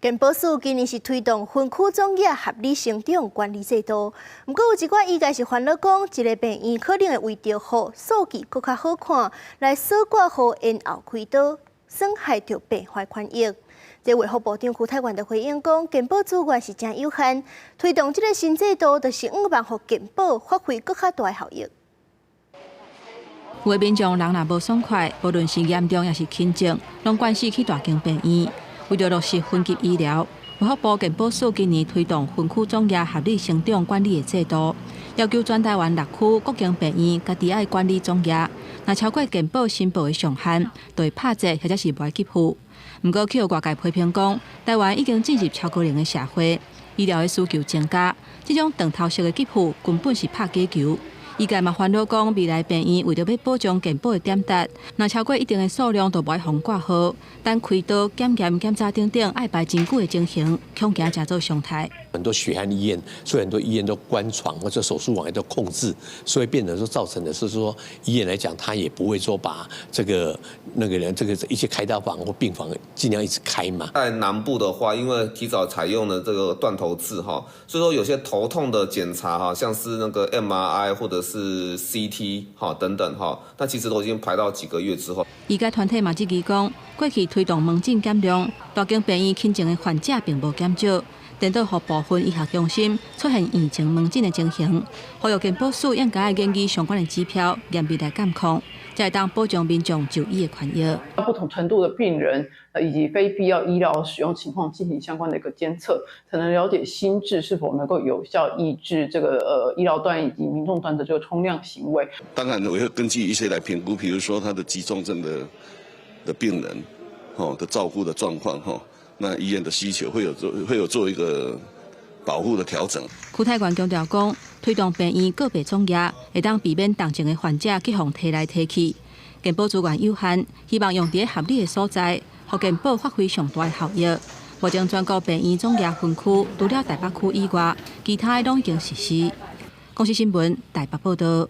健保署今年是推动分区总额合理成长管理制度，不过有一寡意见是烦恼讲，一个病院可能会为着好数据更较好看，来锁挂好延后开刀，损害着病患权益。这卫福部长邱泰源就回应讲，健保资源是真有限，推动这个新制度，就是希望互健保发挥更较大的效益。有的民众人若无爽快，无论是严重也是轻症，拢关系去大间病院。为着落实分级医疗，卫福部健保署今年推动分区总额合理成长管理的制度，要求全台湾6区各间病院家己爱管理总额，若超过健保申报的上限，就会拍折或者是无给付。不过，去有外界批评讲，台湾已经进入超高龄的社会，医疗的需求增加，这种长头式的给付根本是拍假球。医界嘛烦恼讲，未来病院为着要保障健保的点值，若超过一定的数量，就无爱互挂号。但开刀、检验、检查等等，爱排真久的情形，恐惊加做常态。很多血汗医院，所以很多医院都关床或者手术网也都控制，所以变成说造成的是说，医院来讲，他也不会说把这个一些开刀房或病房尽量一直开嘛。在南部的话，因为提早采用了这个断头制哈，所以说有些头痛的检查哈，像是那个 MRI 或者是 CT 哈等等哈，那其实都已经排到几个月之后。医界团体嘛质疑讲，过去推动门诊减量，大间病院轻症的患者并无减少。颠倒予部分医学中心出现延长门诊的情形，呼吁健保署应该研究相关的指标，严密来监控，才会当保障民众就医的权益。不同程度的病人以及非必要医疗使用情况进行相关的一个监测，才能了解心智是否能够有效抑制这个医疗端以及民众端的这个冲量行为。当然，我会根据一些来评估，比如说他的急重症的病人的照顾的状况那医院的需求会有做一个保护的调整。邱泰源强调讲，推动病院个别总额，会当避免重症的患者去互提来提去。健保资源有限，希望用伫合理的所在，互健保发挥上大的效益。目前全国病院总额分区，除了台北区以外，其他拢已经实施。公视新闻台北报道。